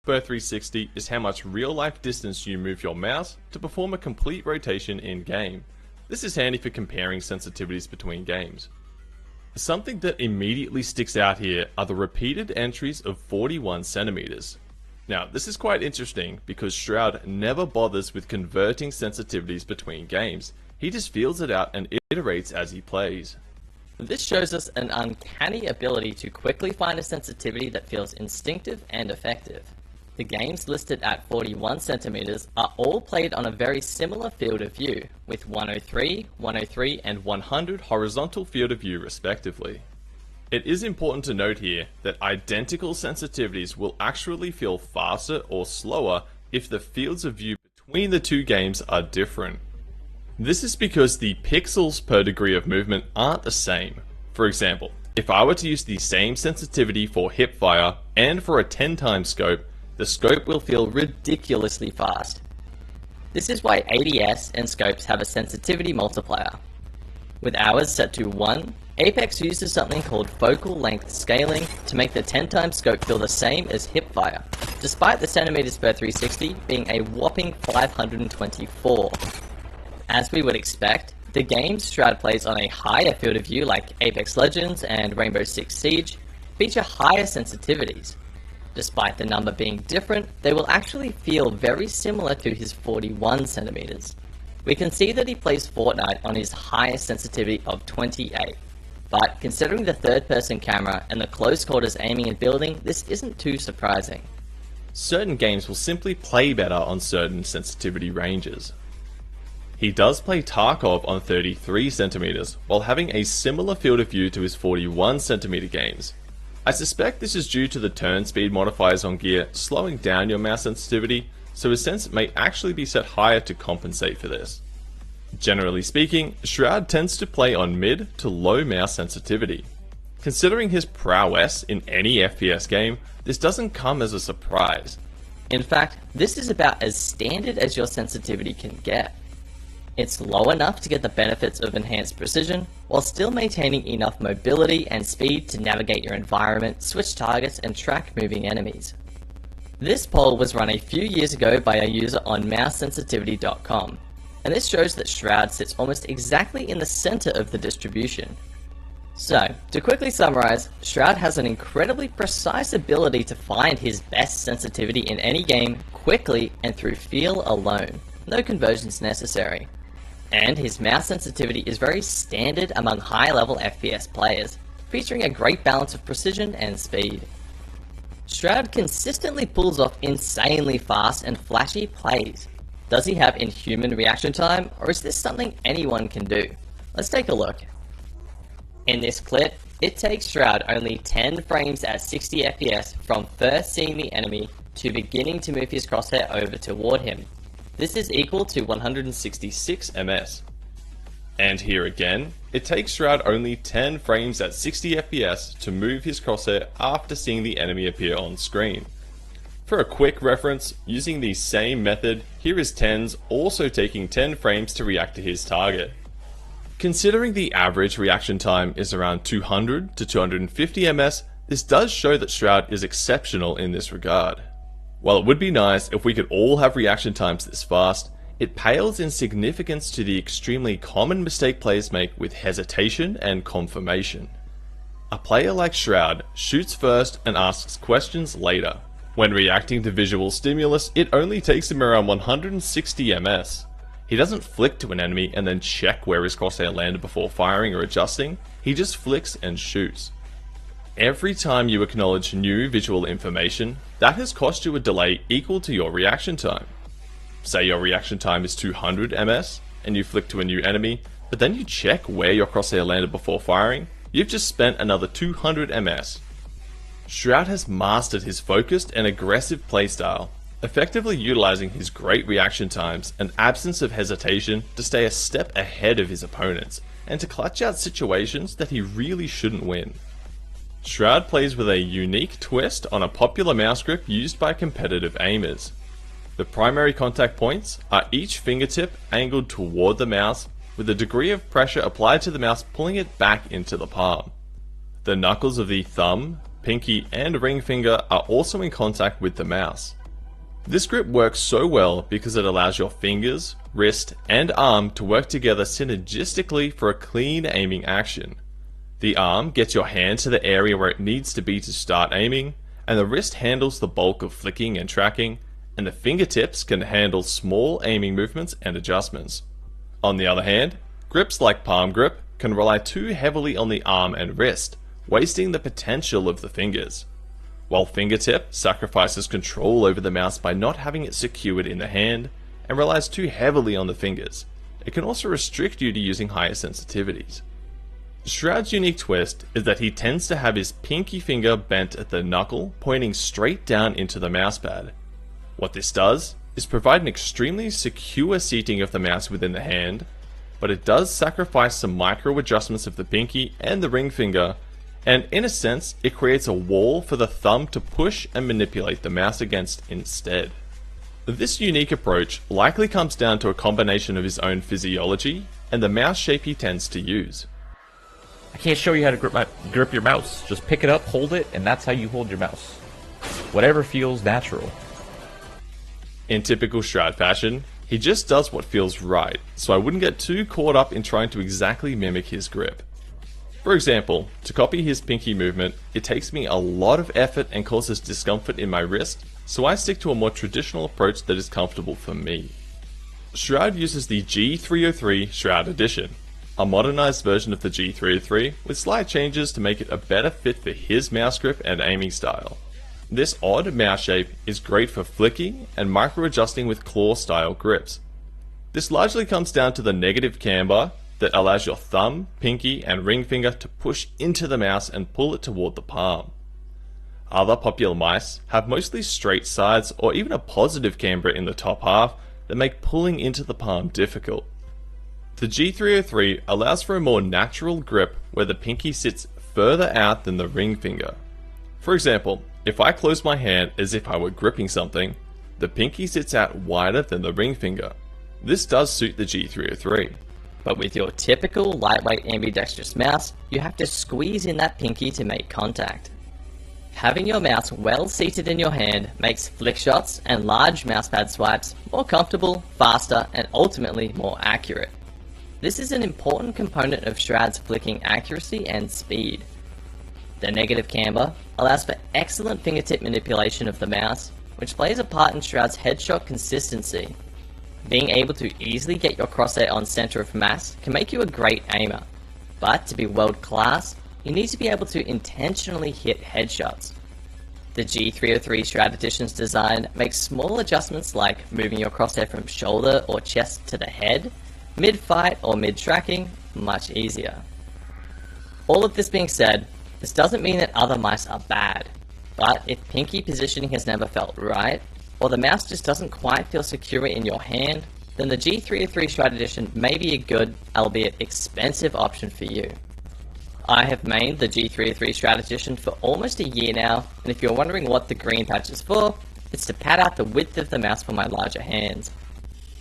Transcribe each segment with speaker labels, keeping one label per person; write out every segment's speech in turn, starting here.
Speaker 1: per 360 is how much real-life distance you move your mouse to perform a complete rotation in-game. This is handy for comparing sensitivities between games. Something that immediately sticks out here are the repeated entries of 41 centimeters. Now, this is quite interesting because Shroud never bothers with converting sensitivities between games. He just feels it out and iterates as he plays.
Speaker 2: This shows us an uncanny ability to quickly find a sensitivity that feels instinctive and effective. The games listed at 41 centimeters are all played on a very similar field of view, with 103, 103, and 100
Speaker 1: horizontal field of view respectively. It is important to note here that identical sensitivities will actually feel faster or slower if the fields of view between the two games are different. This is because the pixels per degree of movement aren't the same. For example, if I were to use the same sensitivity for hipfire and for a 10x scope, the scope will feel ridiculously fast. This is why ADS and scopes have a sensitivity multiplier. With ours set to 1, Apex uses something called focal length scaling to make the 10x scope feel the same as hipfire, despite the centimeters per 360 being a whopping 524. As we would expect, the games Shroud plays on a higher field of view like Apex Legends and Rainbow Six Siege feature higher sensitivities. Despite the number being different, they will actually feel very similar to his 41 centimeters. We can see that he plays Fortnite on his highest sensitivity of 28, but considering the third-person camera and the close quarters aiming and building, this isn't too surprising. Certain games will simply play better on certain sensitivity ranges. He does play Tarkov on 33 centimeters, while having a similar field of view to his 41 centimeter games. I suspect this is due to the turn speed modifiers on gear slowing down your mouse sensitivity, so his sense may actually be set higher to compensate for this. Generally speaking, Shroud tends to play on mid to low mouse sensitivity. Considering his prowess in any FPS game, this doesn't come as a surprise.
Speaker 2: In fact, this is about as standard as your sensitivity can get. It's low enough to get the benefits of enhanced precision, while still maintaining enough mobility and speed to navigate your environment, switch targets, and track moving enemies. This poll was run a few years ago by a user on mousesensitivity.com, and this shows that Shroud sits almost exactly in the center of the distribution. So, to quickly summarize, Shroud has an incredibly precise ability to find his best sensitivity in any game quickly and through feel alone, no conversions necessary. And his mouse sensitivity is very standard among high-level FPS players, featuring a great balance of precision and speed. Shroud consistently pulls off insanely fast and flashy plays. Does he have inhuman reaction time, or is this something anyone can do? Let's take a look. In this clip, it takes Shroud only 10 frames at 60 FPS from first seeing the enemy to beginning to move his crosshair over toward him. This is equal to 166 ms.
Speaker 1: And here again, it takes Shroud only 10 frames at 60 FPS to move his crosshair after seeing the enemy appear on screen. For a quick reference, using the same method, here is TenZ also taking 10 frames to react to his target. Considering the average reaction time is around 200 to 250 ms, this does show that Shroud is exceptional in this regard. While it would be nice if we could all have reaction times this fast, it pales in significance to the extremely common mistake players make with hesitation and confirmation. A player like Shroud shoots first and asks questions later. When reacting to visual stimulus, it only takes him around 160 ms. He doesn't flick to an enemy and then check where his crosshair landed before firing or adjusting, he just flicks and shoots. Every time you acknowledge new visual information, that has cost you a delay equal to your reaction time. Say your reaction time is 200 ms, and you flick to a new enemy, but then you check where your crosshair landed before firing, you've just spent another 200 ms. Shroud has mastered his focused and aggressive playstyle, effectively utilizing his great reaction times and absence of hesitation to stay a step ahead of his opponents, and to clutch out situations that he really shouldn't win. Shroud plays with a unique twist on a popular mouse grip used by competitive aimers. The primary contact points are each fingertip angled toward the mouse, with a degree of pressure applied to the mouse pulling it back into the palm. The knuckles of the thumb, pinky and ring finger are also in contact with the mouse. This grip works so well because it allows your fingers, wrist, and arm to work together synergistically for a clean aiming action. The arm gets your hand to the area where it needs to be to start aiming, and the wrist handles the bulk of flicking and tracking, and the fingertips can handle small aiming movements and adjustments. On the other hand, grips like palm grip can rely too heavily on the arm and wrist, wasting the potential of the fingers. While fingertip sacrifices control over the mouse by not having it secured in the hand and relies too heavily on the fingers, it can also restrict you to using higher sensitivities. Shroud's unique twist is that he tends to have his pinky finger bent at the knuckle, pointing straight down into the mousepad. What this does is provide an extremely secure seating of the mouse within the hand, but it does sacrifice some micro adjustments of the pinky and the ring finger, and in a sense, it creates a wall for the thumb to push and manipulate the mouse against instead. This unique approach likely comes down to a combination of his own physiology and the mouse shape he tends to use.
Speaker 3: I can't show you how to grip your mouse. Just pick it up, hold it, and that's how you hold your mouse. Whatever feels natural.
Speaker 1: In typical Shroud fashion, he just does what feels right, so I wouldn't get too caught up in trying to exactly mimic his grip. For example, to copy his pinky movement, it takes me a lot of effort and causes discomfort in my wrist, so I stick to a more traditional approach that is comfortable for me. Shroud uses the G303 Shroud Edition, a modernized version of the G303 with slight changes to make it a better fit for his mouse grip and aiming style. This odd mouse shape is great for flicking and micro-adjusting with claw-style grips. This largely comes down to the negative camber that allows your thumb, pinky, and ring finger to push into the mouse and pull it toward the palm. Other popular mice have mostly straight sides or even a positive camber in the top half that make pulling into the palm difficult. The G303 allows for a more natural grip where the pinky sits further out than the ring finger. For example, if I close my hand as if I were gripping something, the pinky sits out wider than the ring finger. This does suit the G303.
Speaker 2: But with your typical lightweight ambidextrous mouse, you have to squeeze in that pinky to make contact. Having your mouse well seated in your hand makes flick shots and large mousepad swipes more comfortable, faster, and ultimately more accurate. This is an important component of Shroud's flicking accuracy and speed. The negative camber allows for excellent fingertip manipulation of the mouse, which plays a part in Shroud's headshot consistency. Being able to easily get your crosshair on center of mass can make you a great aimer, but to be world class, you need to be able to intentionally hit headshots. The G303 Shroud Edition's design makes small adjustments like moving your crosshair from shoulder or chest to the head, mid-fight or mid-tracking, much easier. All of this being said, this doesn't mean that other mice are bad, but if pinky positioning has never felt right, or the mouse just doesn't quite feel secure in your hand, then the G303 Shroud Edition may be a good, albeit expensive option for you. I have mained the G303 Shroud Edition for almost a year now, and if you're wondering what the green patch is for, it's to pad out the width of the mouse for my larger hands.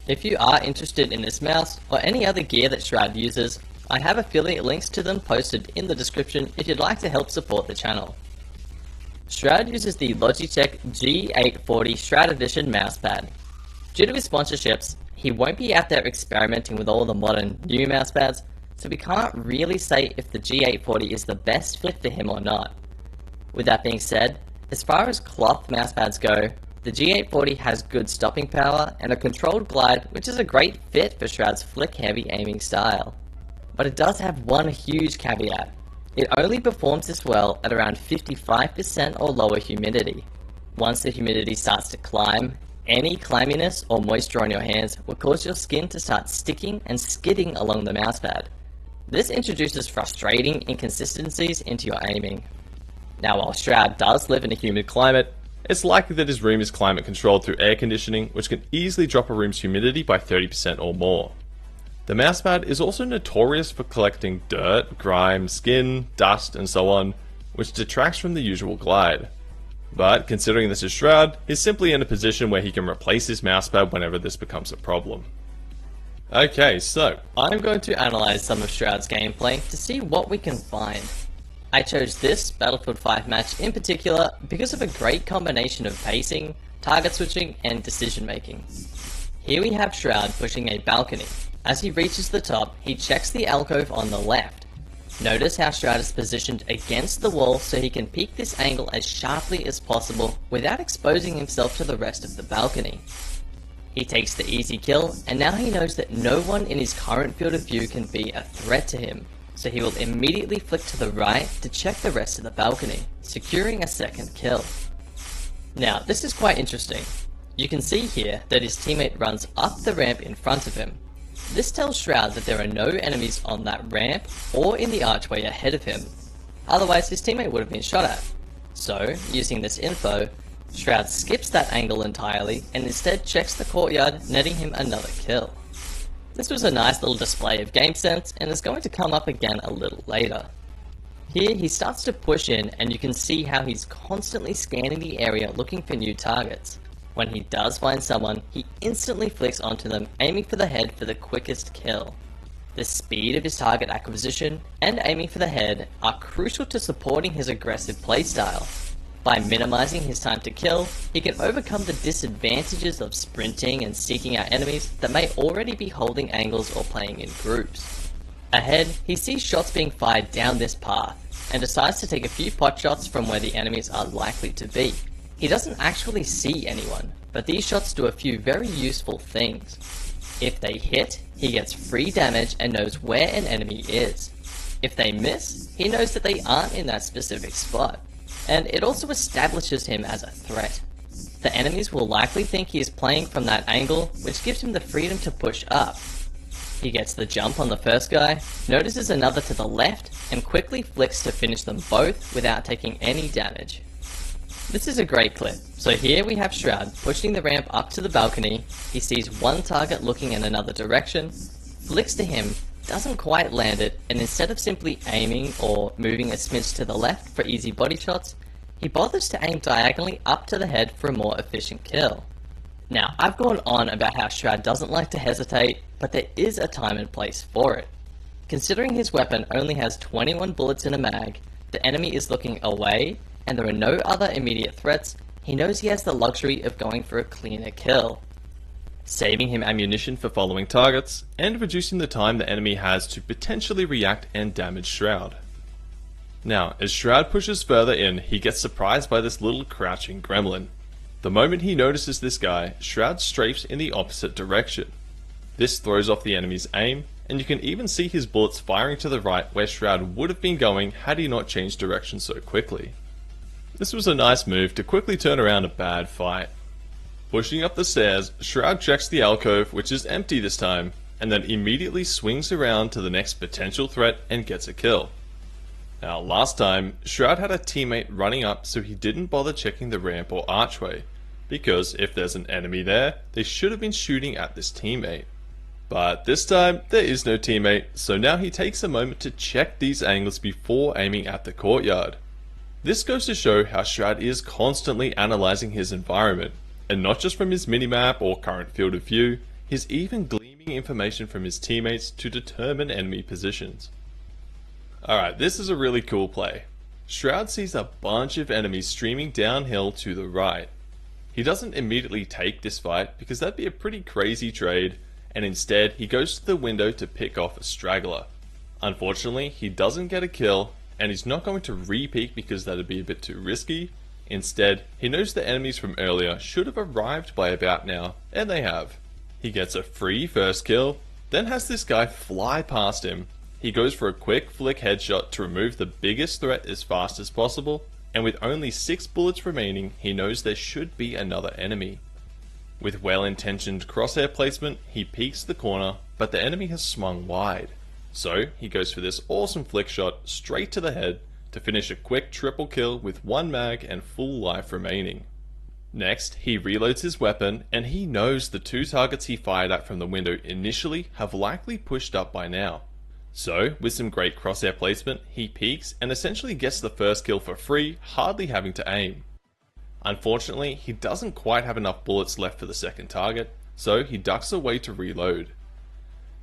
Speaker 2: If you are interested in this mouse, or any other gear that Shroud uses, I have affiliate links to them posted in the description if you'd like to help support the channel. Shroud uses the Logitech G840 Shroud Edition mousepad. Due to his sponsorships, he won't be out there experimenting with all the modern new mousepads, so we can't really say if the G840 is the best fit for him or not. With that being said, as far as cloth mousepads go, the G840 has good stopping power and a controlled glide, which is a great fit for Shroud's flick-heavy aiming style. But it does have one huge caveat. It only performs this well at around 55% or lower humidity. Once the humidity starts to climb, any clamminess or moisture on your hands will cause your skin to start sticking and skidding along the mousepad. This introduces frustrating inconsistencies into your aiming. Now, while Shroud does live in a humid climate, it's likely that his room is climate controlled through air conditioning, which can easily drop a room's humidity by 30% or more. The mousepad is also notorious for collecting dirt, grime, skin, dust, and so on, which detracts from the usual glide. But considering this is Shroud, he's simply in a position where he can replace his mousepad whenever this becomes a problem. Okay, so I'm going to analyze some of Shroud's gameplay to see what we can find. I chose this Battlefield 5 match in particular because of a great combination of pacing, target switching, and decision making. Here we have Shroud pushing a balcony. As he reaches the top, he checks the alcove on the left. Notice how Shroud is positioned against the wall so he can peek this angle as sharply as possible without exposing himself to the rest of the balcony. He takes the easy kill, and now he knows that no one in his current field of view can be a threat to him, so he will immediately flick to the right to check the rest of the balcony, securing a second kill. Now, this is quite interesting. You can see here that his teammate runs up the ramp in front of him. This tells Shroud that there are no enemies on that ramp or in the archway ahead of him. Otherwise, his teammate would have been shot at. So, using this info, Shroud skips that angle entirely and instead checks the courtyard, netting him another kill. This was a nice little display of game sense and is going to come up again a little later. Here he starts to push in and you can see how he's constantly scanning the area looking for new targets. When he does find someone, he instantly flicks onto them, aiming for the head for the quickest kill. The speed of his target acquisition and aiming for the head are crucial to supporting his aggressive playstyle. By minimizing his time to kill, he can overcome the disadvantages of sprinting and seeking out enemies that may already be holding angles or playing in groups. Ahead, he sees shots being fired down this path, and decides to take a few pot shots from where the enemies are likely to be. He doesn't actually see anyone, but these shots do a few very useful things. If they hit, he gets free damage and knows where an enemy is. If they miss, he knows that they aren't in that specific spot. And it also establishes him as a threat. The enemies will likely think he is playing from that angle, which gives him the freedom to push up. He gets the jump on the first guy, notices another to the left, and quickly flicks to finish them both without taking any damage. This is a great clip. So here we have Shroud pushing the ramp up to the balcony. He sees one target looking in another direction, flicks to him, doesn't quite land it, and instead of simply aiming or moving a smidge to the left for easy body shots, he bothers to aim diagonally up to the head for a more efficient kill. Now, I've gone on about how Shroud doesn't like to hesitate, but there is a time and place for it. Considering his weapon only has 21 bullets in a mag, the enemy is looking away, and there are no other immediate threats, he knows he has the luxury of going for a cleaner kill,
Speaker 1: saving him ammunition for following targets, and reducing the time the enemy has to potentially react and damage Shroud. Now, as Shroud pushes further in, he gets surprised by this little crouching gremlin. The moment he notices this guy, Shroud strafes in the opposite direction. This throws off the enemy's aim, and you can even see his bullets firing to the right where Shroud would have been going had he not changed direction so quickly. This was a nice move to quickly turn around a bad fight. Pushing up the stairs, Shroud checks the alcove, which is empty this time, and then immediately swings around to the next potential threat and gets a kill. Now, last time, Shroud had a teammate running up, so he didn't bother checking the ramp or archway, because if there's an enemy there, they should have been shooting at this teammate. But this time, there is no teammate, so now he takes a moment to check these angles before aiming at the courtyard. This goes to show how Shroud is constantly analysing his environment, and not just from his minimap or current field of view, he's even gleaming information from his teammates to determine enemy positions. Alright, this is a really cool play. Shroud sees a bunch of enemies streaming downhill to the right. He doesn't immediately take this fight because that'd be a pretty crazy trade, and instead he goes to the window to pick off a straggler. Unfortunately, he doesn't get a kill, and he's not going to re-peek because that'd be a bit too risky. Instead, he knows the enemies from earlier should have arrived by about now, and they have. He gets a free first kill, then has this guy fly past him. He goes for a quick flick headshot to remove the biggest threat as fast as possible, and with only 6 bullets remaining, he knows there should be another enemy. With well-intentioned crosshair placement, he peeks the corner, but the enemy has swung wide. So, he goes for this awesome flick shot straight to the head to finish a quick triple kill with 1 mag and full life remaining. Next, he reloads his weapon, and he knows the 2 targets he fired at from the window initially have likely pushed up by now. So, with some great crosshair placement, he peeks and essentially gets the first kill for free, hardly having to aim. Unfortunately, he doesn't quite have enough bullets left for the second target, so he ducks away to reload.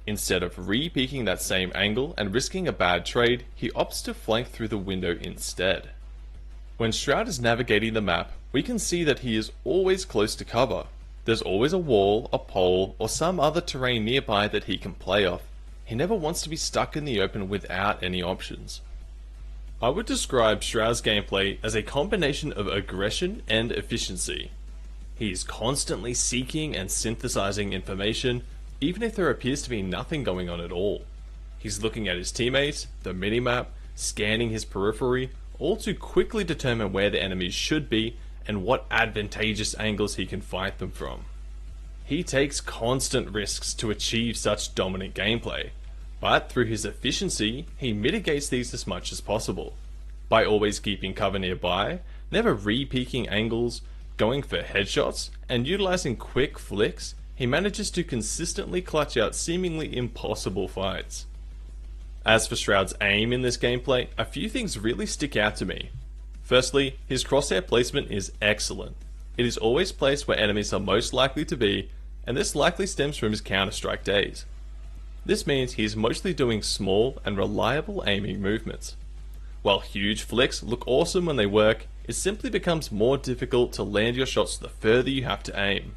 Speaker 1: Instead of re-peeking that same angle and risking a bad trade, he opts to flank through the window instead. When Shroud is navigating the map, we can see that he is always close to cover. There's always a wall, a pole, or some other terrain nearby that he can play off. He never wants to be stuck in the open without any options. I would describe Shroud's gameplay as a combination of aggression and efficiency. He is constantly seeking and synthesizing information, even if there appears to be nothing going on at all. He's looking at his teammates, the minimap, scanning his periphery, all to quickly determine where the enemies should be and what advantageous angles he can fight them from. He takes constant risks to achieve such dominant gameplay, but through his efficiency, he mitigates these as much as possible. By always keeping cover nearby, never re-peeking angles, going for headshots, and utilizing quick flicks, he manages to consistently clutch out seemingly impossible fights. As for Shroud's aim in this gameplay, a few things really stick out to me. Firstly, his crosshair placement is excellent. It is always placed where enemies are most likely to be, and this likely stems from his Counter-Strike days. This means he is mostly doing small and reliable aiming movements. While huge flicks look awesome when they work, it simply becomes more difficult to land your shots the further you have to aim.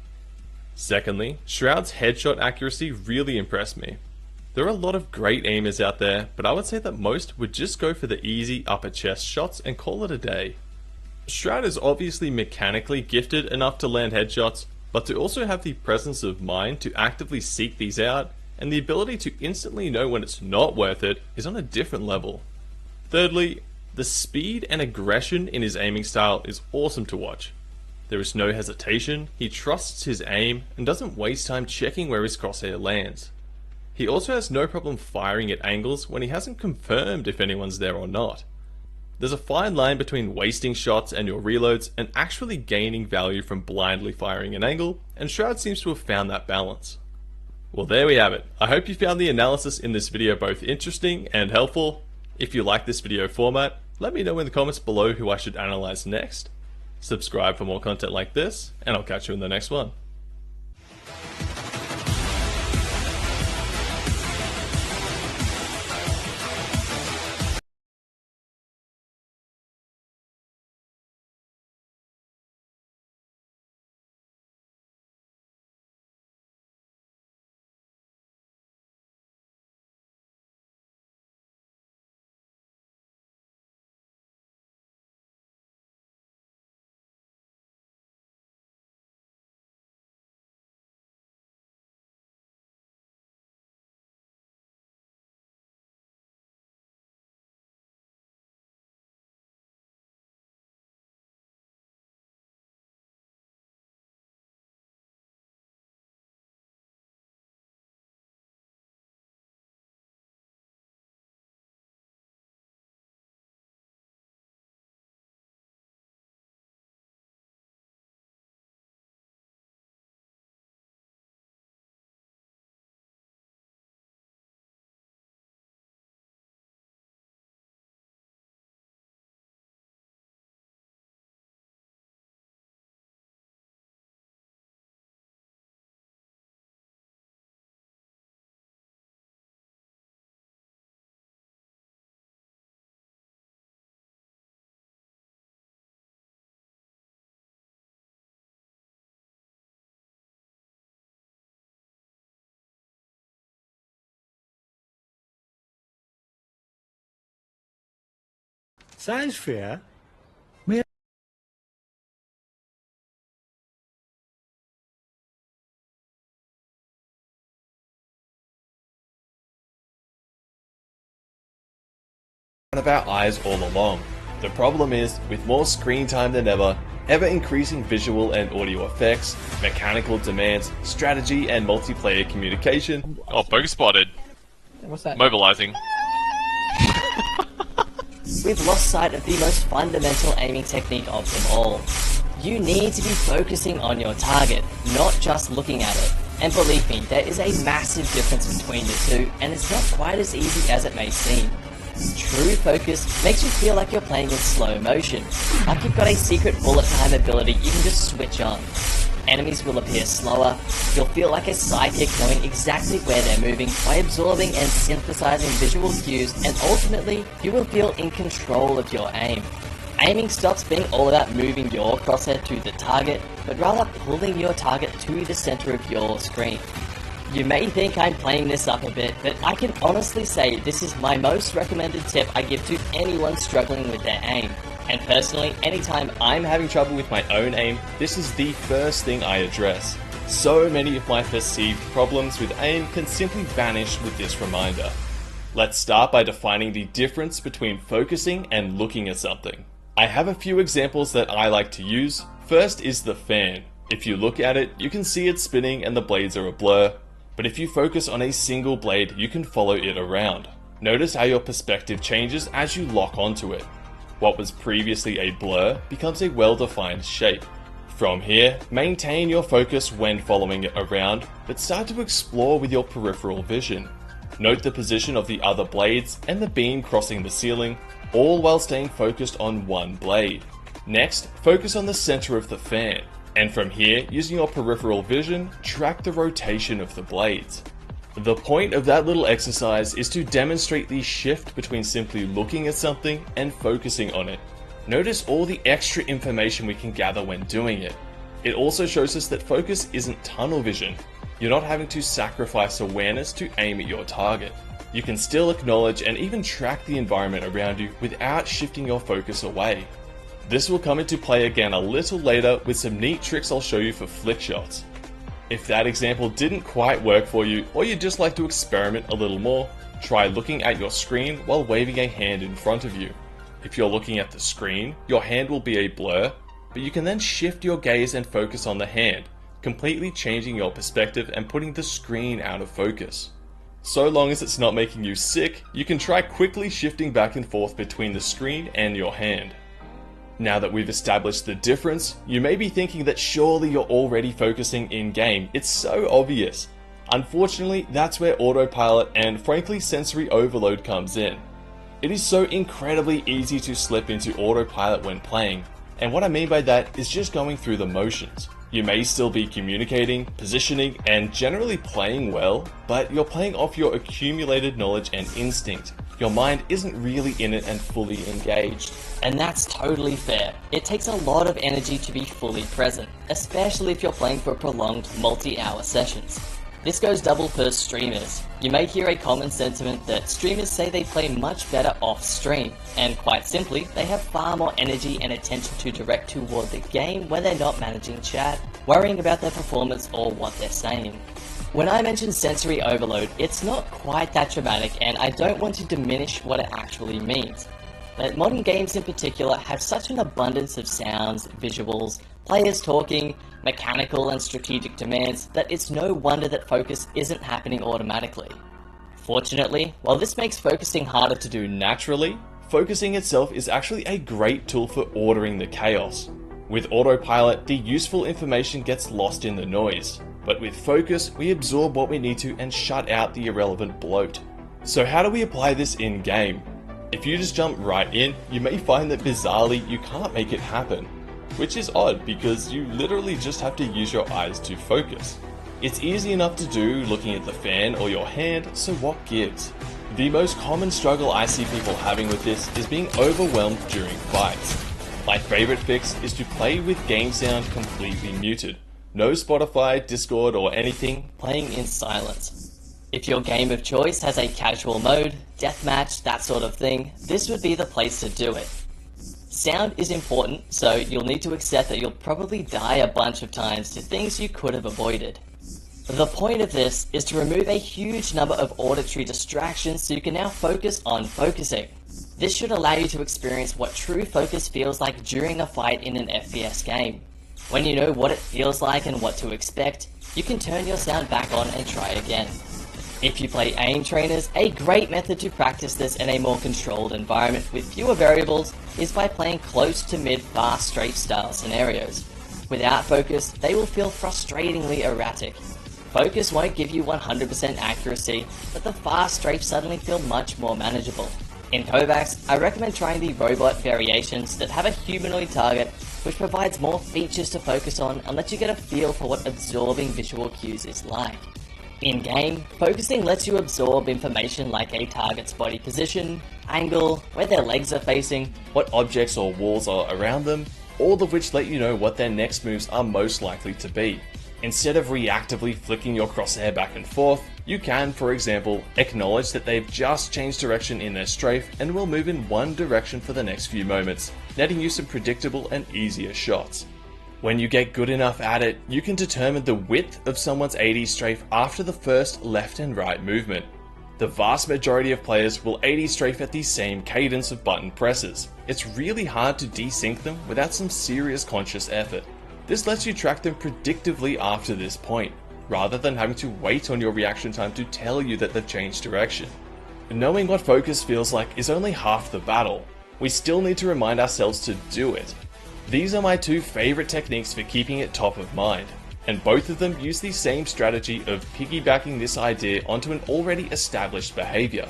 Speaker 1: Secondly, Shroud's headshot accuracy really impressed me. There are a lot of great aimers out there, but I would say that most would just go for the easy upper chest shots and call it a day. Shroud is obviously mechanically gifted enough to land headshots, but to also have the presence of mind to actively seek these out, and the ability to instantly know when it's not worth it, is on a different level. Thirdly, the speed and aggression in his aiming style is awesome to watch. There is no hesitation, he trusts his aim, and doesn't waste time checking where his crosshair lands. He also has no problem firing at angles when he hasn't confirmed if anyone's there or not. There's a fine line between wasting shots and your reloads and actually gaining value from blindly firing an angle, and Shroud seems to have found that balance. Well, there we have it. I hope you found the analysis in this video both interesting and helpful. If you like this video format, let me know in the comments below who I should analyze next. Subscribe for more content like this, and I'll catch you in the next one.
Speaker 4: Sounds fair.
Speaker 1: Of our eyes all along. The problem is, with more screen time than ever increasing visual and audio effects, mechanical demands, strategy and multiplayer communication. Oh, bogey spotted.
Speaker 2: What's that?
Speaker 1: Mobilizing.
Speaker 2: We've lost sight of the most fundamental aiming technique of them all. You need to be focusing on your target, not just looking at it. And believe me, there is a massive difference between the two, and it's not quite as easy as it may seem. True focus makes you feel like you're playing in slow motion, like you've got a secret bullet time ability you can just switch on. enemies will appear slower, you'll feel like a psychic knowing exactly where they're moving by absorbing and synthesizing visual cues, and ultimately, you will feel in control of your aim. Aiming stops being all about moving your crosshair to the target, but rather pulling your target to the center of your screen. You may think I'm playing this up a bit, but I can honestly say this is my most recommended tip I give to anyone struggling with their aim. And personally, anytime I'm having trouble with my own aim, this is the first thing I address. So many of my perceived problems with aim can simply vanish with this reminder. Let's start by defining the difference between focusing and looking at something. I have a few examples that I like to use. First is the fan. If you look at it, you can see it spinning and the blades are a blur. But if you focus on a single blade, you can follow it around. Notice how your perspective changes as you lock onto it. What was previously a blur becomes a well-defined shape. From here, maintain your focus when following it around, but start to explore with your peripheral vision. Note the position of the other blades and the beam crossing the ceiling, all while staying focused on one blade. Next, focus on the center of the fan, and from here, using your peripheral vision, track the rotation of the blades. The point of that little exercise is to demonstrate the shift between simply looking at something and focusing on it. Notice all the extra information we can gather when doing it. It also shows us that focus isn't tunnel vision. You're not having to sacrifice awareness to aim at your target. You can still acknowledge and even track the environment around you without shifting your focus away. This will come into play again a little later with some neat tricks I'll show you for flick shots. If that example didn't quite work for you, or you'd just like to experiment a little more, try looking at your screen while waving a hand in front of you. If you're looking at the screen, your hand will be a blur, but you can then shift your gaze and focus on the hand, completely changing your perspective and putting the screen out of focus. So long as it's not making you sick, you can try quickly shifting back and forth between the screen and your hand. Now that we've established the difference, you may be thinking that surely you're already focusing in-game. It's so obvious. Unfortunately, that's where autopilot and frankly sensory overload comes in. It is so incredibly easy to slip into autopilot when playing, and what I mean by that is just going through the motions. You may still be communicating, positioning, and generally playing well, but you're playing off your accumulated knowledge and instinct. Your mind isn't really in it and fully engaged. And that's totally fair. It takes a lot of energy to be fully present, especially if you're playing for prolonged multi-hour sessions. This goes double for streamers. You may hear a common sentiment that streamers say they play much better off-stream, and quite simply, they have far more energy and attention to direct toward the game when they're not managing chat, worrying about their performance or what they're saying. When I mention sensory overload, it's not quite that dramatic, and I don't want to diminish what it actually means. But modern games in particular have such an abundance of sounds, visuals, players talking, mechanical and strategic demands that it's no wonder that focus isn't happening automatically. Fortunately, while this makes focusing harder to do naturally, focusing itself is actually a great tool for ordering the chaos. With autopilot, the useful information gets lost in the noise, but with focus, we absorb what we need to and shut out the irrelevant bloat. So how do we apply this in-game? If you just jump right in, you may find that bizarrely you can't make it happen. Which is odd because you literally just have to use your eyes to focus. It's easy enough to do looking at the fan or your hand, so what gives? The most common struggle I see people having with this is being overwhelmed during fights. My favorite fix is to play with game sound completely muted. No Spotify, Discord or anything, playing in silence. If your game of choice has a casual mode, deathmatch, that sort of thing, this would be the place to do it. Sound is important, so you'll need to accept that you'll probably die a bunch of times to things you could have avoided. The point of this is to remove a huge number of auditory distractions so you can now focus on focusing. This should allow you to experience what true focus feels like during a fight in an FPS game. When you know what it feels like and what to expect, you can turn your sound back on and try again. If you play aim trainers, a great method to practice this in a more controlled environment with fewer variables is by playing close to mid fast strafe style scenarios. Without focus, they will feel frustratingly erratic. Focus won't give you 100% accuracy, but the fast strafes suddenly feel much more manageable. In Kovacs, I recommend trying the robot variations that have a humanoid target which provides more features to focus on and lets you get a feel for what absorbing visual cues is like. In-game, focusing lets you absorb information like a target's body position, angle, where their legs are facing,
Speaker 1: what objects or walls are around them, all of which let you know what their next moves are most likely to be. Instead of reactively flicking your crosshair back and forth, you can, for example, acknowledge that they've just changed direction in their strafe and will move in one direction for the next few moments, netting you some predictable and easier shots. When you get good enough at it, you can determine the width of someone's AD strafe after the first left and right movement. The vast majority of players will AD strafe at the same cadence of button presses. It's really hard to desync them without some serious conscious effort. This lets you track them predictively after this point, rather than having to wait on your reaction time to tell you that they've changed direction. Knowing what focus feels like is only half the battle. We still need to remind ourselves to do it. These are my two favorite techniques for keeping it top of mind, and both of them use the same strategy of piggybacking this idea onto an already established behavior.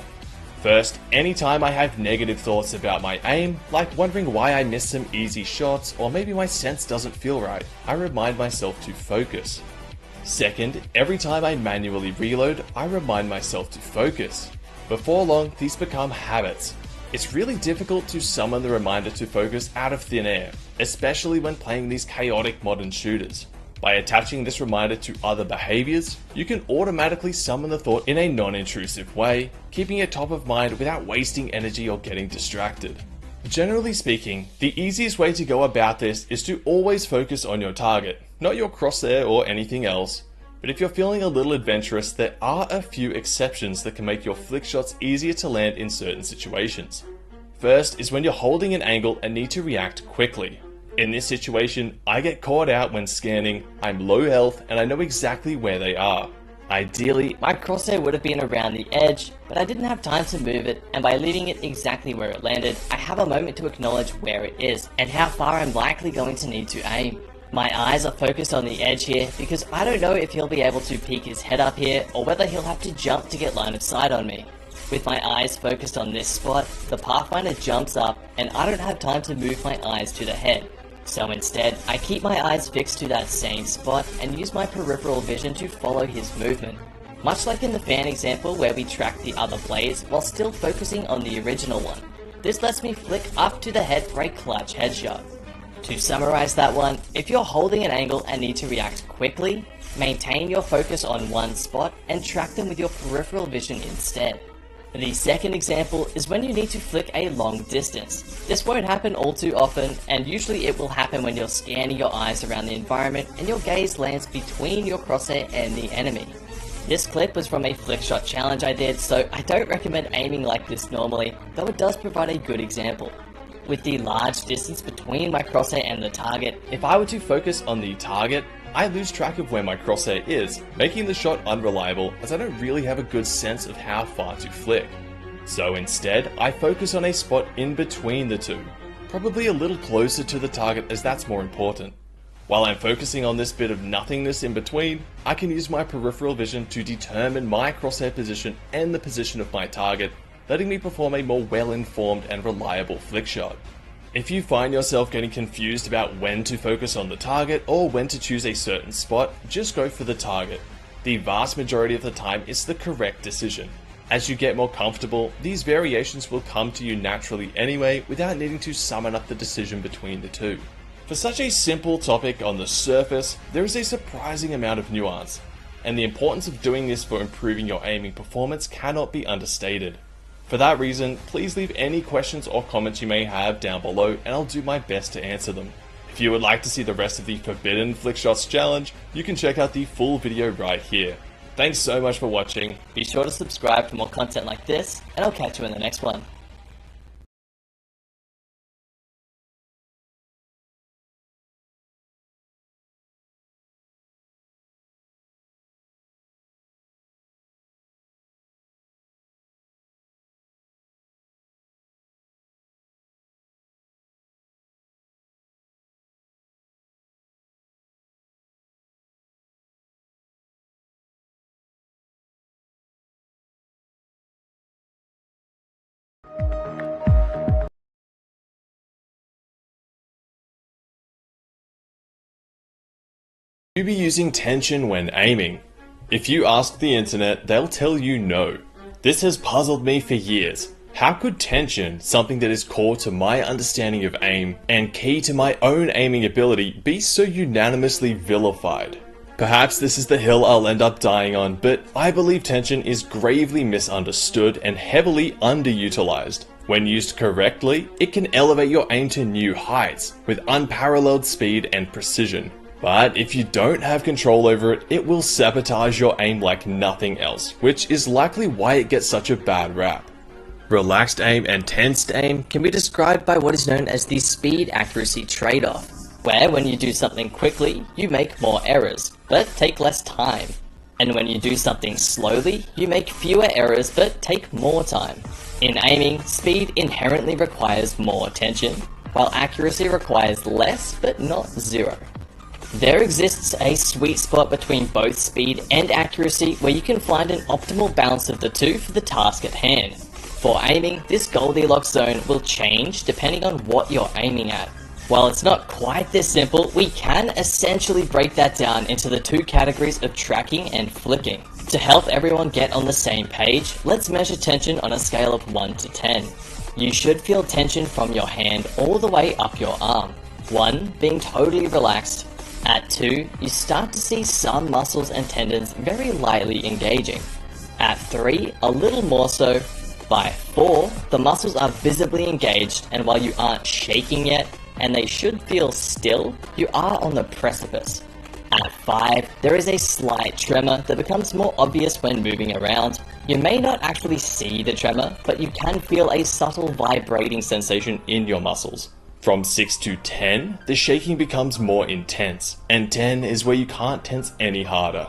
Speaker 1: First, anytime I have negative thoughts about my aim, like wondering why I missed some easy shots or maybe my sense doesn't feel right, I remind myself to focus. Second, every time I manually reload, I remind myself to focus. Before long, these become habits. It's really difficult to summon the reminder to focus out of thin air, especially when playing these chaotic modern shooters. By attaching this reminder to other behaviors, you can automatically summon the thought in a non-intrusive way, keeping it top of mind without wasting energy or getting distracted. Generally speaking, the easiest way to go about this is to always focus on your target, not your crosshair or anything else. But if you're feeling a little adventurous, there are a few exceptions that can make your flick shots easier to land in certain situations. First is when you're holding an angle and need to react quickly. In this situation, I get caught out when scanning, I'm low health, and I know exactly where they are. Ideally,
Speaker 2: my crosshair would have been around the edge, but I didn't have time to move it, and by leaving it exactly where it landed, I have a moment to acknowledge where it is, and how far I'm likely going to need to aim. My eyes are focused on the edge here, because I don't know if he'll be able to peek his head up here, or whether he'll have to jump to get line of sight on me. With my eyes focused on this spot, the Pathfinder jumps up, and I don't have time to move my eyes to the head. So instead, I keep my eyes fixed to that same spot and use my peripheral vision to follow his movement. Much like in the fan example where we track the other blades while still focusing on the original one. This lets me flick up to the head for a clutch headshot. To summarize that one, if you're holding an angle and need to react quickly, maintain your focus on one spot and track them with your peripheral vision instead. The second example is when you need to flick a long distance. This won't happen all too often, and usually it will happen when you're scanning your eyes around the environment and your gaze lands between your crosshair and the enemy. This clip was from a flick shot challenge I did, so I don't recommend aiming like this normally, though it does provide a good example. With the large distance between my crosshair and the target,
Speaker 1: if I were to focus on the target, I lose track of where my crosshair is, making the shot unreliable as I don't really have a good sense of how far to flick. So instead, I focus on a spot in between the two, probably a little closer to the target as that's more important. While I'm focusing on this bit of nothingness in between, I can use my peripheral vision to determine my crosshair position and the position of my target, letting me perform a more well-informed and reliable flick shot. If you find yourself getting confused about when to focus on the target or when to choose a certain spot, just go for the target. The vast majority of the time it's the correct decision. As you get more comfortable, these variations will come to you naturally anyway without needing to summon up the decision between the two. For such a simple topic on the surface, there is a surprising amount of nuance, and the importance of doing this for improving your aiming performance cannot be understated. For that reason, please leave any questions or comments you may have down below and I'll do my best to answer them. If you would like to see the rest of the Forbidden Flick Shots Challenge, you can check out the full video right here. Thanks so much for watching.
Speaker 2: Be sure to subscribe for more content like this, and I'll catch you in the next one.
Speaker 1: you be using tension when aiming? If you ask the internet, they'll tell you no. This has puzzled me for years. How could tension, something that is core to my understanding of aim and key to my own aiming ability, be so unanimously vilified? Perhaps this is the hill I'll end up dying on, but I believe tension is gravely misunderstood and heavily underutilized. When used correctly, it can elevate your aim to new heights with unparalleled speed and precision. But if you don't have control over it, it will sabotage your aim like nothing else, which is likely why it gets such a bad rap.
Speaker 2: Relaxed aim and tensed aim can be described by what is known as the speed-accuracy trade-off, where when you do something quickly, you make more errors, but take less time. And when you do something slowly, you make fewer errors but take more time. In aiming, speed inherently requires more tension, while accuracy requires less but not zero. There exists a sweet spot between both speed and accuracy where you can find an optimal balance of the two for the task at hand. For aiming, this Goldilocks zone will change depending on what you're aiming at. While it's not quite this simple, we can essentially break that down into the two categories of tracking and flicking. To help everyone get on the same page, let's measure tension on a scale of 1 to 10. You should feel tension from your hand all the way up your arm. 1 being totally relaxed. At 2, you start to see some muscles and tendons very lightly engaging. At 3, a little more so. By 4, the muscles are visibly engaged, and while you aren't shaking yet, and they should feel still, you are on the precipice. At 5, there is a slight tremor that becomes more obvious when moving around. You may not actually see the tremor, but you can feel a subtle vibrating sensation in your muscles.
Speaker 1: From 6 to 10, the shaking becomes more intense, and 10 is where you can't tense any harder.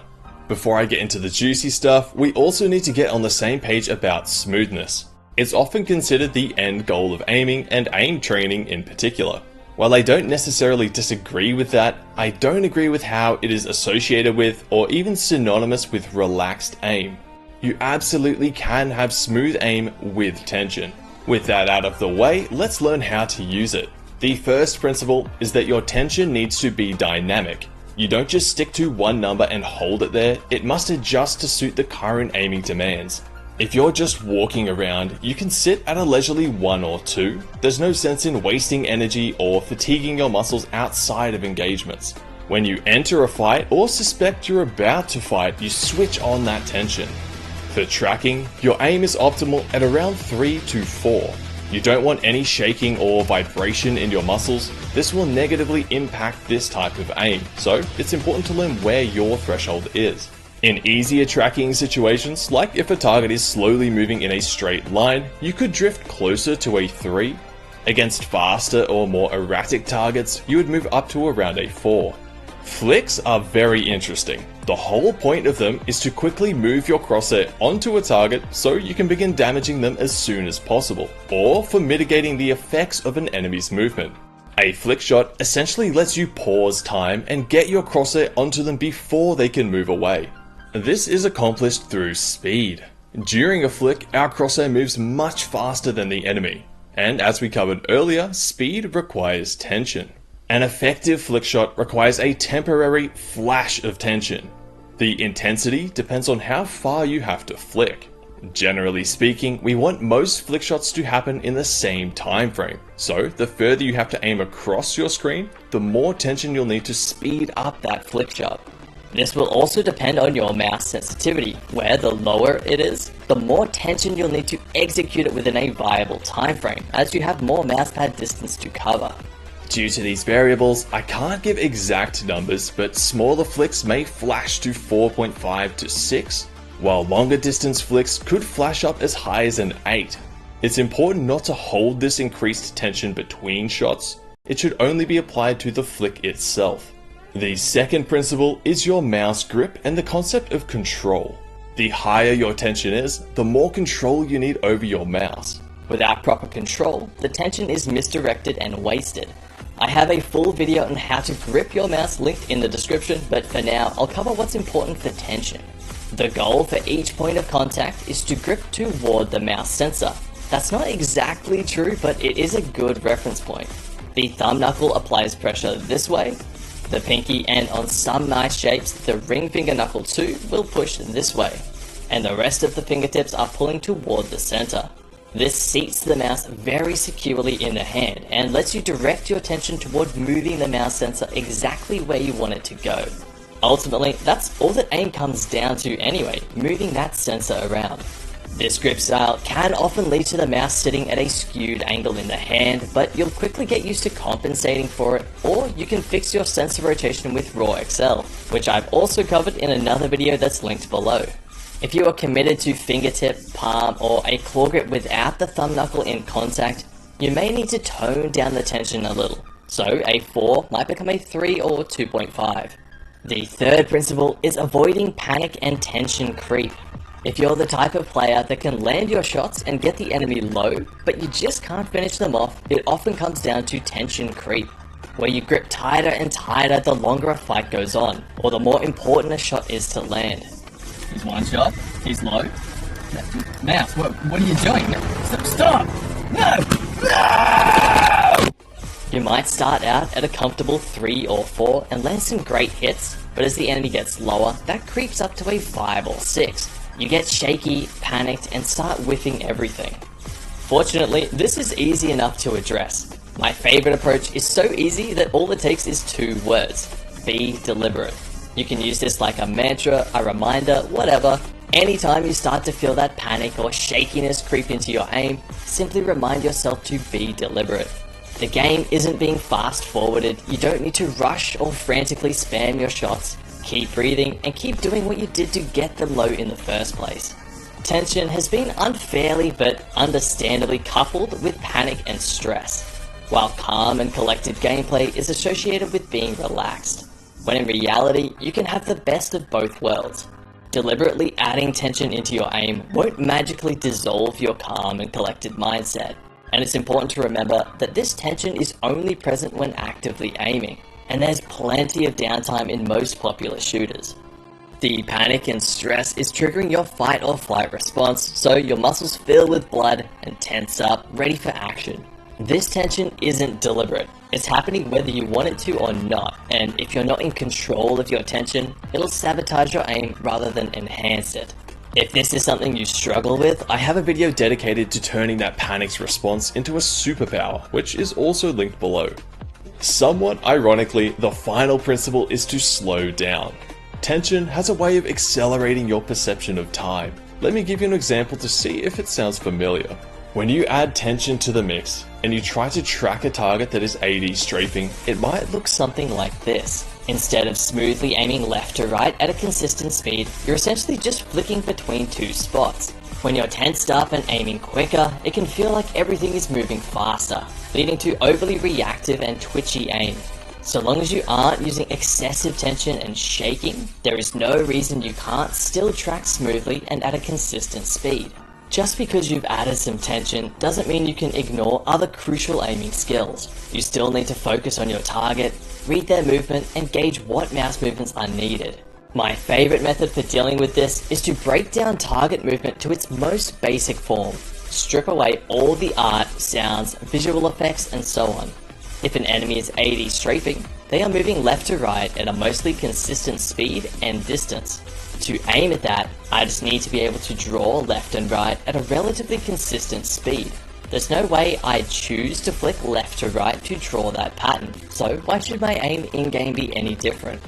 Speaker 1: Before I get into the juicy stuff, we also need to get on the same page about smoothness. It's often considered the end goal of aiming and aim training in particular. While I don't necessarily disagree with that, I don't agree with how it is associated with or even synonymous with relaxed aim. You absolutely can have smooth aim with tension. With that out of the way, let's learn how to use it. The first principle is that your tension needs to be dynamic. You don't just stick to one number and hold it there, it must adjust to suit the current aiming demands. If you're just walking around, you can sit at a leisurely 1 or 2. There's no sense in wasting energy or fatiguing your muscles outside of engagements. When you enter a fight or suspect you're about to fight, you switch on that tension. For tracking, your aim is optimal at around 3 to 4. You don't want any shaking or vibration in your muscles. This will negatively impact this type of aim, so it's important to learn where your threshold is. In easier tracking situations, like if a target is slowly moving in a straight line, you could drift closer to a 3. Against faster or more erratic targets, you would move up to around a 4. Flicks are very interesting. The whole point of them is to quickly move your crosshair onto a target so you can begin damaging them as soon as possible, or for mitigating the effects of an enemy's movement. A flick shot essentially lets you pause time and get your crosshair onto them before they can move away. This is accomplished through speed. During a flick, our crosshair moves much faster than the enemy, and as we covered earlier, speed requires tension. An effective flick shot requires a temporary flash of tension. The intensity depends on how far you have to flick. Generally speaking, we want most flick shots to happen in the same time frame, so the further you have to aim across your screen, the more tension you'll need to speed up that flick shot. This will also depend on your mouse sensitivity, where the lower it is, the more tension you'll need to execute it within a viable time frame, as you have more mousepad distance to cover. Due to these variables, I can't give exact numbers, but smaller flicks may flash to 4.5 to 6, while longer distance flicks could flash up as high as an 8. It's important not to hold this increased tension between shots, it should only be applied to the flick itself. The second principle is your mouse grip and the concept of control. The higher your tension is, the more control you need over your mouse.
Speaker 2: Without proper control, the tension is misdirected and wasted. I have a full video on how to grip your mouse linked in the description, but for now, I'll cover what's important for tension. The goal for each point of contact is to grip toward the mouse sensor. That's not exactly true, but it is a good reference point. The thumb knuckle applies pressure this way, The pinky, and on some nice shapes, the ring finger knuckle too will push this way, and the rest of the fingertips are pulling toward the center. This seats the mouse very securely in the hand and lets you direct your attention toward moving the mouse sensor exactly where you want it to go. Ultimately, that's all that aim comes down to anyway, moving that sensor around. This grip style can often lead to the mouse sitting at a skewed angle in the hand, but you'll quickly get used to compensating for it, or you can fix your sensor rotation with Raw XL, which I've also covered in another video that's linked below. If you are committed to fingertip, palm, or a claw grip without the thumb knuckle in contact, you may need to tone down the tension a little, so a 4 might become a 3 or 2.5. The third principle is avoiding panic and tension creep. If you're the type of player that can land your shots and get the enemy low, but you just can't finish them off, it often comes down to tension creep, where you grip tighter and tighter the longer a fight goes on, or the more important a shot is to land. He's one shot, he's low. Mouse, what are you doing? Stop! No! You might start out at a comfortable 3 or 4 and land some great hits, but as the enemy gets lower, that creeps up to a 5 or 6. You get shaky, panicked, and start whiffing everything. Fortunately, this is easy enough to address. My favorite approach is so easy that all it takes is 2 words: be deliberate. You can use this like a mantra, a reminder, whatever. Anytime you start to feel that panic or shakiness creep into your aim, simply remind yourself to be deliberate. The game isn't being fast forwarded, you don't need to rush or frantically spam your shots. Keep breathing and keep doing what you did to get them low in the first place. Tension has been unfairly but understandably coupled with panic and stress, while calm and collected gameplay is associated with being relaxed, when in reality you can have the best of both worlds. Deliberately adding tension into your aim won't magically dissolve your calm and collected mindset, and it's important to remember that this tension is only present when actively aiming, and there's plenty of downtime in most popular shooters. The panic and stress is triggering your fight or flight response, so your muscles fill with blood and tense up, ready for action. This tension isn't deliberate. It's happening whether you want it to or not, and if you're not in control of your tension, it'll sabotage your aim rather than enhance it. If this is something you struggle with,
Speaker 1: I have a video dedicated to turning that panic's response into a superpower, which is also linked below. Somewhat ironically, the final principle is to slow down. Tension has a way of accelerating your perception of time. Let me give you an example to see if it sounds familiar. When you add tension to the mix, and you try to track a target that is AD strafing, it might look something like this. Instead of smoothly aiming left to right at a consistent speed, you're essentially just flicking between 2 spots. When you're tensed up and aiming quicker, it can feel like everything is moving faster, leading to overly reactive and twitchy aim. So long as you aren't using excessive tension and shaking, there is no reason you can't still track smoothly and at a consistent speed. Just because you've added some tension doesn't mean you can ignore other crucial aiming skills. You still need to focus on your target, read their movement, and gauge what mouse movements are needed. My favorite method for dealing with this is to break down target movement to its most basic form. Strip away all the art, sounds, visual effects, and so on. If an enemy is AD strafing, they are moving left to right at a mostly consistent speed and distance. To aim at that, I just need to be able to draw left and right at a relatively consistent speed. There's no way I'd choose to flick left to right to draw that pattern, so why should my aim in-game be any different?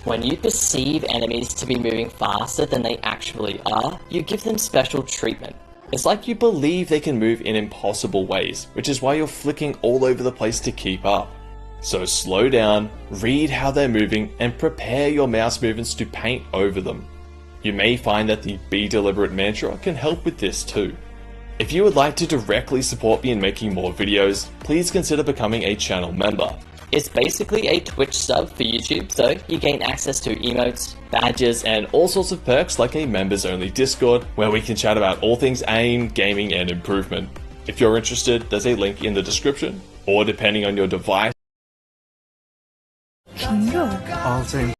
Speaker 1: When you perceive enemies to be moving faster than they actually are, you give them special treatment. It's like you believe they can move in impossible ways, which is why you're flicking all over the place to keep up. So slow down, read how they're moving, and prepare your mouse movements to paint over them. You may find that the Be Deliberate mantra can help with this too. If you would like to directly support me in making more videos, please consider becoming a channel member. It's basically a Twitch sub for YouTube, so you gain access to emotes, badges, and all sorts of perks like a members only Discord, where we can chat about all things AIM, gaming, and improvement. If you're interested, there's a link in the description, or depending on your device,
Speaker 4: All same.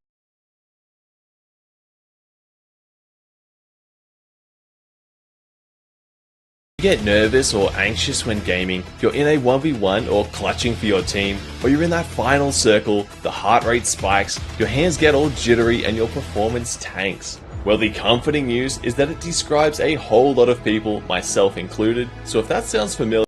Speaker 1: You get nervous or anxious when gaming, you're in a 1v1 or clutching for your team, or you're in that final circle, the heart rate spikes, your hands get all jittery and your performance tanks. Well, the comforting news is that it describes a whole lot of people, myself included, so if that sounds familiar,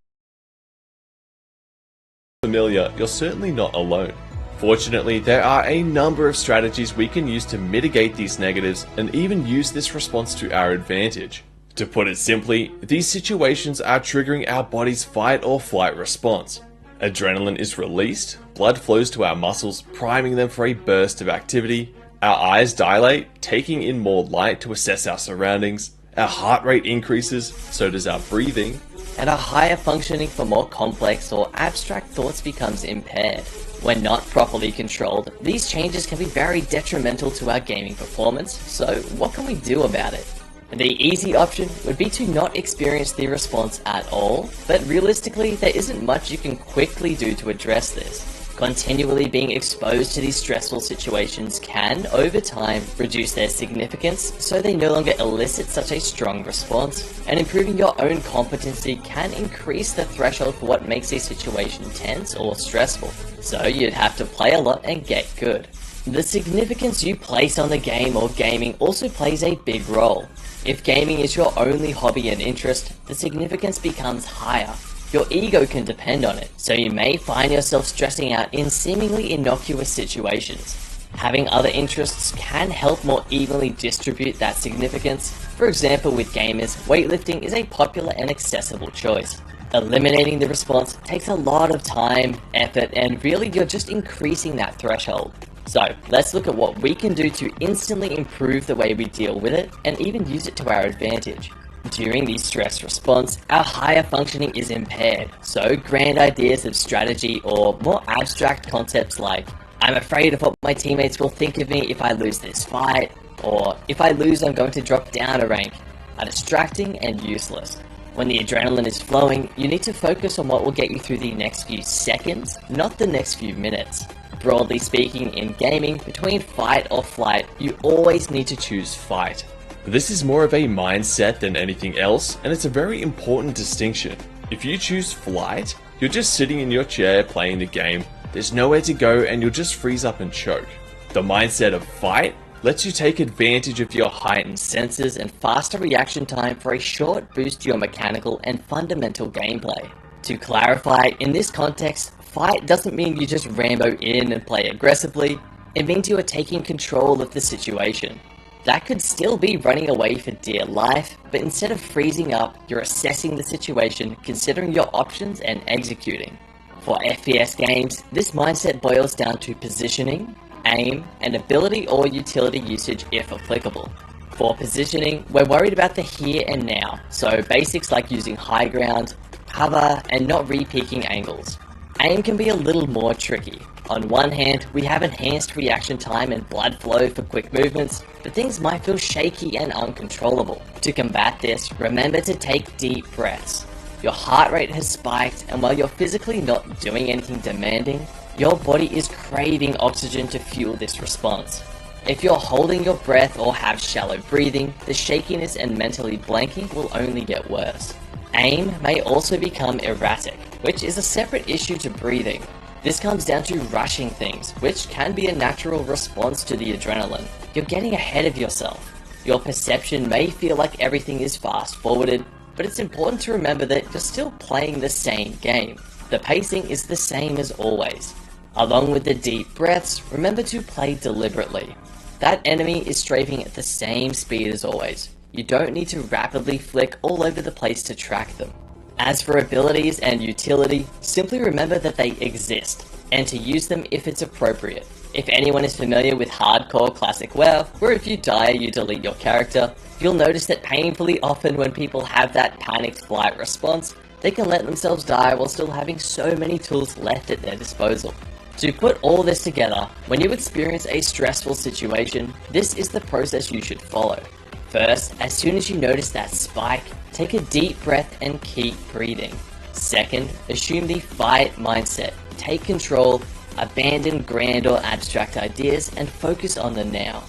Speaker 1: you're certainly not alone. Fortunately, there are a number of strategies we can use to mitigate these negatives and even use this response to our advantage. To put it simply, these situations are triggering our body's fight or flight response. Adrenaline is released, blood flows to our muscles, priming them for a burst of activity, our eyes dilate, taking in more light to assess our surroundings, our heart rate increases, so does our breathing,
Speaker 2: and our higher functioning for more complex or abstract thoughts becomes impaired. When not properly controlled, these changes can be very detrimental to our gaming performance, so what can we do about it? The easy option would be to not experience the response at all, but realistically there isn't much you can quickly do to address this. Continually being exposed to these stressful situations can, over time, reduce their significance so they no longer elicit such a strong response, and improving your own competency can increase the threshold for what makes a situation tense or stressful, so you'd have to play a lot and get good. The significance you place on the game or gaming also plays a big role. If gaming is your only hobby and interest, the significance becomes higher. Your ego can depend on it, so you may find yourself stressing out in seemingly innocuous situations. Having other interests can help more evenly distribute that significance. For example, with gamers, weightlifting is a popular and accessible choice. Eliminating the response takes a lot of time, effort, and really you're just increasing that threshold. So, let's look at what we can do to instantly improve the way we deal with it, and even use it to our advantage. During the stress response, our higher functioning is impaired, so grand ideas of strategy or more abstract concepts like, I'm afraid of what my teammates will think of me if I lose this fight, or if I lose I'm going to drop down a rank, are distracting and useless. When the adrenaline is flowing, you need to focus on what will get you through the next few seconds, not the next few minutes. Broadly speaking, in gaming, between fight or flight, you always need to choose fight.
Speaker 1: This is more of a mindset than anything else, and it's a very important distinction. If you choose flight, you're just sitting in your chair playing the game, there's nowhere to go and you'll just freeze up and choke. The mindset of fight lets you take advantage of your heightened senses and faster reaction time for a short boost to your mechanical and fundamental gameplay. To clarify, in this context, fight doesn't mean you just Rambo in and play aggressively, it means you are taking control of the situation. That could still be running away for dear life, but instead of freezing up, you're assessing the situation, considering your options and executing. For FPS games, this mindset boils down to positioning, aim, and ability or utility usage if applicable. For positioning, we're worried about the here and now, so basics like using high ground, cover, and not re-peaking angles. Aim can be a little more tricky. On one hand, we have enhanced reaction time and blood flow for quick movements, but things might feel shaky and uncontrollable. To combat this, remember to take deep breaths. Your heart rate has spiked, and while you're physically not doing anything demanding, your body is craving oxygen to fuel this response. If you're holding your breath or have shallow breathing, the shakiness and mentally blanking will only get worse. Aim may also become erratic, which is a separate issue to breathing. This comes down to rushing things, which can be a natural response to the adrenaline. You're getting ahead of yourself. Your perception may feel like everything is fast-forwarded, but it's important to remember that you're still playing the same game. The pacing is the same as always. Along with the deep breaths, remember to play deliberately. That enemy is strafing at the same speed as always. You don't need to rapidly flick all over the place to track them. As for abilities and utility, simply remember that they exist, and to use them if it's appropriate. If anyone is familiar with hardcore classic WoW, where if you die you delete your character, you'll notice that painfully often when people have that panicked flight response, they can let themselves die while still having so many tools left at their disposal. To put all this together, when you experience a stressful situation, this is the process you should follow. First, as soon as you notice that spike, take a deep breath and keep breathing. Second, assume the fight mindset. Take control, abandon grand or abstract ideas, and focus on the now.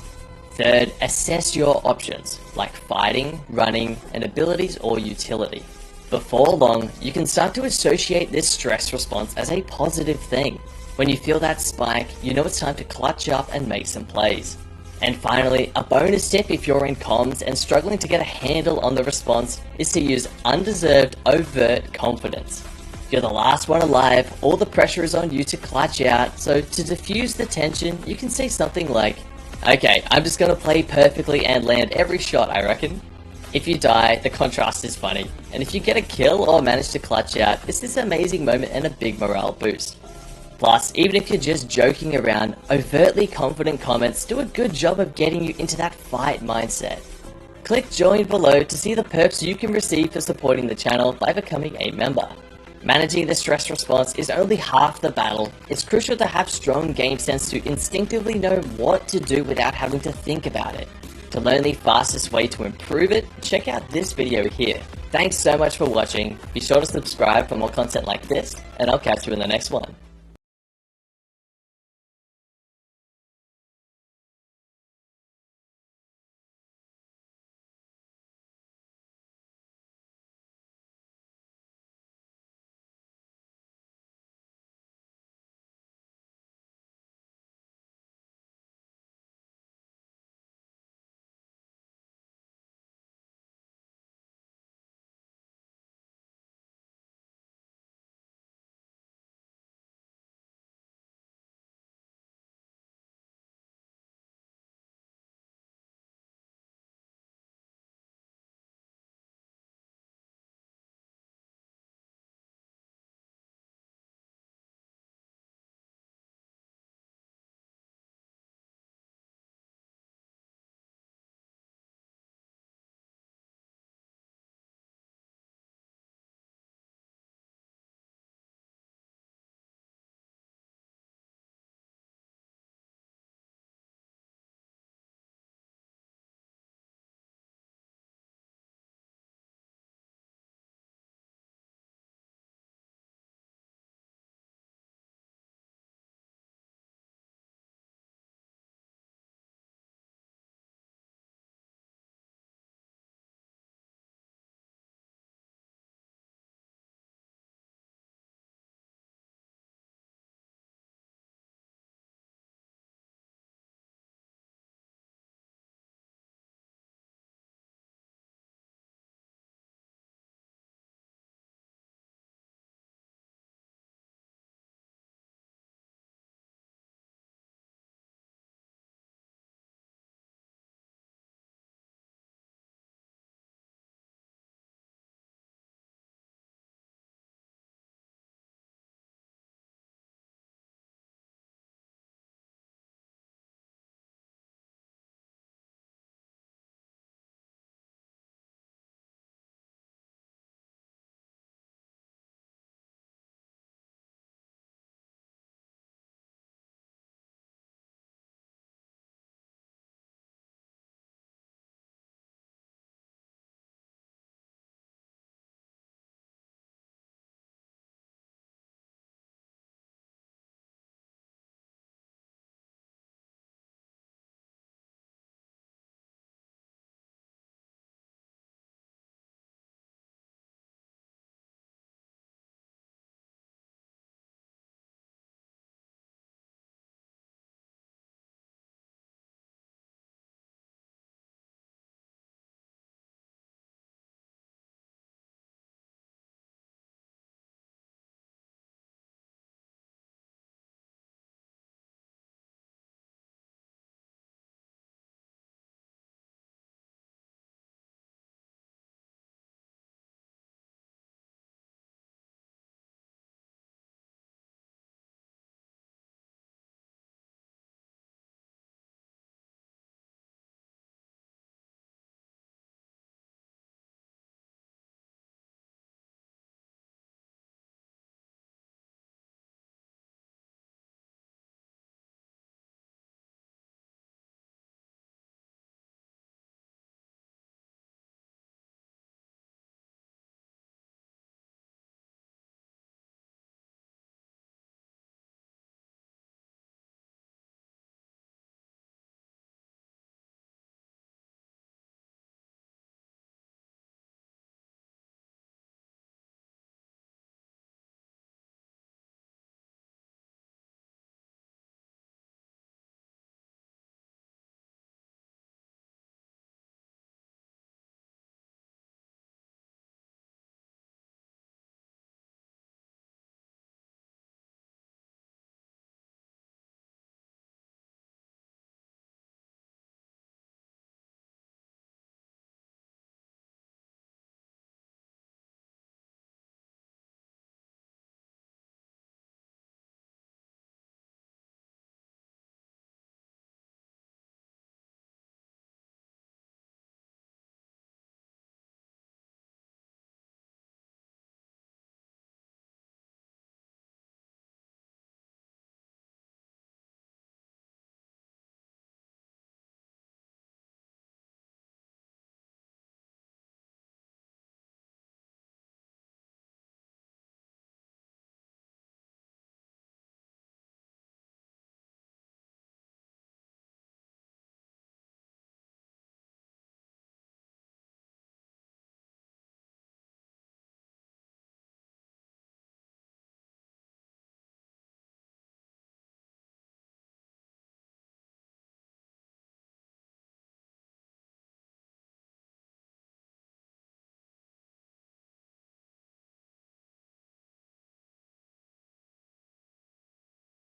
Speaker 1: Third, assess your options, like fighting, running, and abilities or utility.
Speaker 2: Before long, you can start to associate this stress response as a positive thing. When you feel that spike, you know it's time to clutch up and make some plays. And finally, a bonus tip if you're in comms and struggling to get a handle on the response is to use undeserved overt confidence. You're the last one alive, all the pressure is on you to clutch out, so to diffuse the tension, you can say something like, "Okay, I'm just gonna play perfectly and land every shot, I reckon." If you die, the contrast is funny, and if you get a kill or manage to clutch out, it's this amazing moment and a big morale boost. Plus, even if you're just joking around, overtly confident comments do a good job of getting you into that fight mindset. Click join below to see the perks you can receive for supporting the channel by becoming a member. Managing the stress response is only half the battle. It's crucial to have strong game sense to instinctively know what to do without having to think about it. To learn the fastest way to improve it, check out this video here. Thanks so much for watching, be sure to subscribe for more content like this, and I'll catch you in the next one.